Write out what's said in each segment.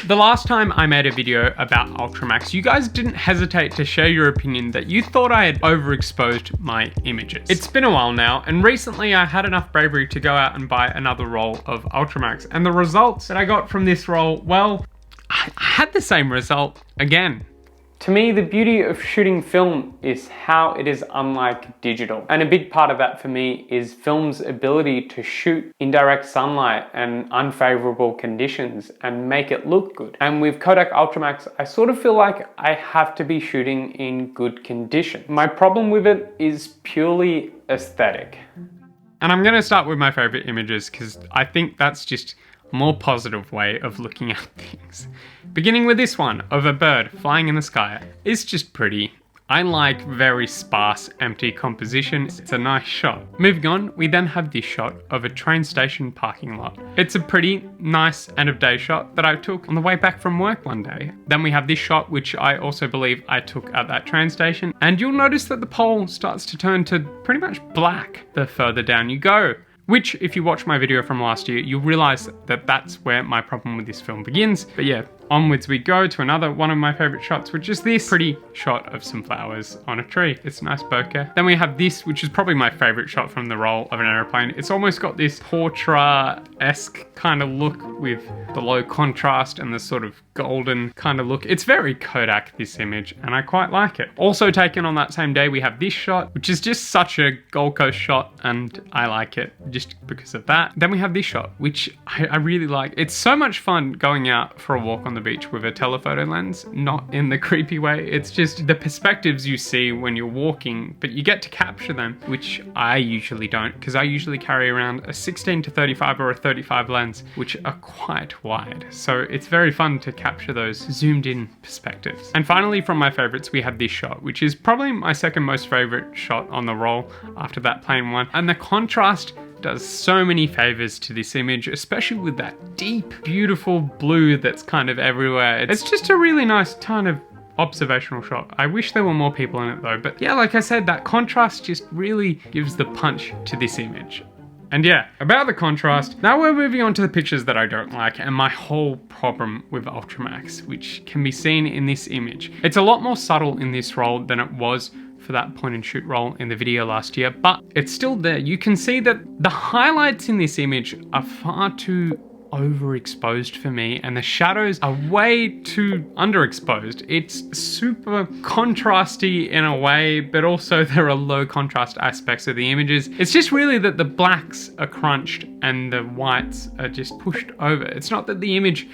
The last time I made a video about Ultramax, you guys didn't hesitate to share your opinion that you thought I had overexposed my images. It's been a while now, and recently I had enough bravery to go out and buy another roll of Ultramax, and the results that I got from this roll, well, I had the same result again. To me, the beauty of shooting film is how it is unlike digital. And a big part of that for me is film's ability to shoot in direct sunlight and unfavorable conditions and make it look good. And with Kodak Ultramax, I sort of feel like I have to be shooting in good condition. My problem with it is purely aesthetic. And I'm gonna start with my favorite images because I think that's just a more positive way of looking at things. Beginning with this one of a bird flying in the sky. It's just pretty. I like very sparse, empty composition. It's a nice shot. Moving on, we then have this shot of a train station parking lot. It's a pretty nice end of day shot that I took on the way back from work one day. Then we have this shot, which I also believe I took at that train station. And you'll notice that the pole starts to turn to pretty much black the further down you go. Which, if you watch my video from last year, you'll realize that that's where my problem with this film begins. But yeah, onwards we go to another one of my favorite shots, which is this pretty shot of some flowers on a tree. It's a nice bokeh. Then we have this, which is probably my favorite shot from the roll of an aeroplane. It's almost got this portrait-esque kind of look with the low contrast and the sort of golden kind of look. It's very Kodak, this image, and I quite like it. Also taken on that same day, we have this shot, which is just such a Gold Coast shot, and I like it just because of that. Then we have this shot, which I really like. It's so much fun going out for a walk on the beach with a telephoto lens, not in the creepy way. It's just the perspectives you see when you're walking, but you get to capture them, which I usually don't, because I usually carry around a 16 to 35 or a 35 lens, which are quite wide. So it's very fun to capture those zoomed in perspectives. And finally, from my favorites, we have this shot, which is probably my second most favorite shot on the roll after that plain one. And the contrast does so many favors to this image, especially with that deep, beautiful blue that's kind of everywhere. It's just a really nice kind of observational shot. I wish there were more people in it though, but yeah, like I said, that contrast just really gives the punch to this image. And yeah, about the contrast, now we're moving on to the pictures that I don't like and my whole problem with Ultramax, which can be seen in this image. It's a lot more subtle in this roll than it was for that point and shoot roll in the video last year, but it's still there. You can see that the highlights in this image are far too overexposed for me, and the shadows are way too underexposed. It's super contrasty in a way, but also there are low contrast aspects of the images. It's just really that the blacks are crunched and the whites are just pushed over. It's not that the image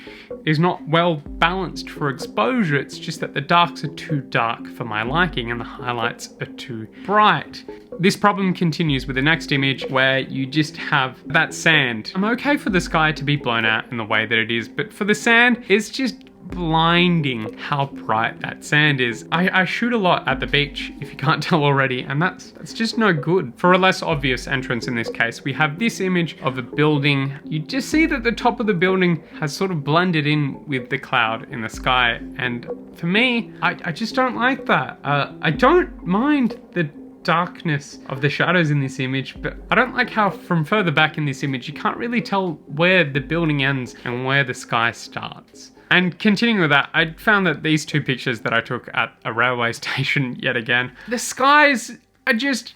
is not well balanced for exposure, it's just that the darks are too dark for my liking and the highlights are too bright. This problem continues with the next image where you just have that sand. I'm okay for the sky to be blown out in the way that it is, but for the sand, it's just blinding how bright that sand is. I shoot a lot at the beach, if you can't tell already, and that's just no good. For a less obvious entrance in this case, we have this image of a building. You just see that the top of the building has sort of blended in with the cloud in the sky, and for me, I just don't like that. I don't mind the darkness of the shadows in this image, but I don't like how from further back in this image you can't really tell where the building ends and where the sky starts. And continuing with that, I found that these two pictures that I took at a railway station yet again, the skies are just...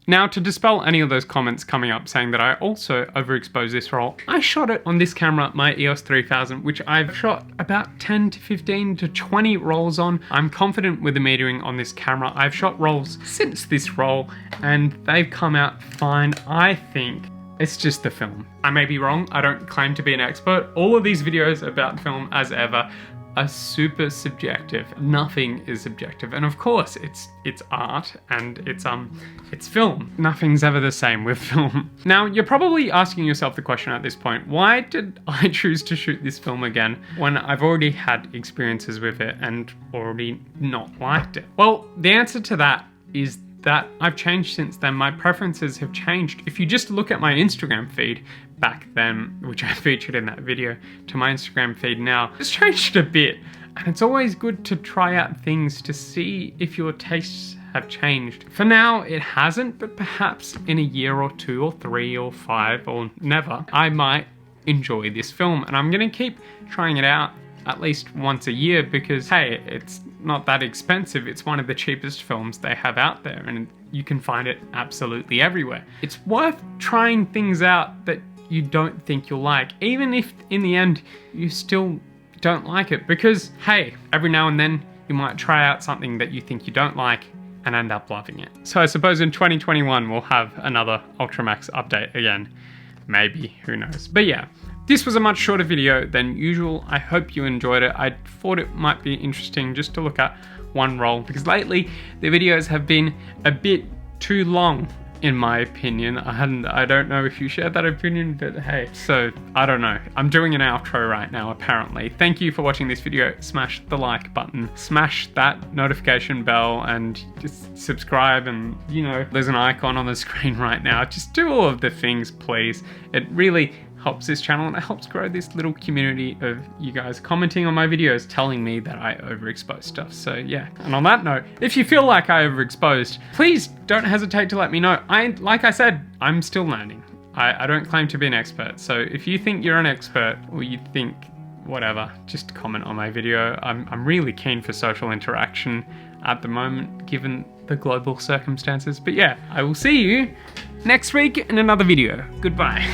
Now, to dispel any of those comments coming up saying that I also overexposed this roll, I shot it on this camera, my EOS 3000, which I've shot about 10 to 15 to 20 rolls on. I'm confident with the metering on this camera. I've shot rolls since this roll and they've come out fine, I think. It's just the film. I may be wrong, I don't claim to be an expert. All of these videos about film, as ever, are super subjective. Nothing is objective, and of course it's art and it's film. Nothing's ever the same with film. Now you're probably asking yourself the question at this point, why did I choose to shoot this film again when I've already had experiences with it and already not liked it? Well, the answer to that is that I've changed since then. My preferences have changed. If you just look at my Instagram feed back then, which I featured in that video, to my Instagram feed now, it's changed a bit. And it's always good to try out things to see if your tastes have changed. For now, it hasn't, but perhaps in a year or 2 or 3 or 5 or never, I might enjoy this film, and I'm gonna keep trying it out at least once a year because, hey, it's not that expensive. It's one of the cheapest films they have out there, and you can find it absolutely everywhere. It's worth trying things out that you don't think you'll like, even if in the end you still don't like it, because, hey, every now and then you might try out something that you think you don't like and end up loving it. So I suppose in 2021 we'll have another Ultramax update again. Maybe, who knows. But yeah, this was a much shorter video than usual. I hope you enjoyed it. I thought it might be interesting just to look at one role, because lately the videos have been a bit too long, in my opinion. I don't know if you share that opinion, but hey, so I don't know. I'm doing an outro right now, apparently. Thank you for watching this video. Smash the like button, smash that notification bell, and just subscribe, and you know, there's an icon on the screen right now. Just do all of the things, please. It really helps this channel, and it helps grow this little community of you guys commenting on my videos, telling me that I overexpose stuff. So yeah, and on that note, if you feel like I overexposed, please don't hesitate to let me know. Like I said, I'm still learning. I don't claim to be an expert. So if you think you're an expert, or you think whatever, just comment on my video. I'm really keen for social interaction at the moment, given the global circumstances. But yeah, I will see you next week in another video. Goodbye.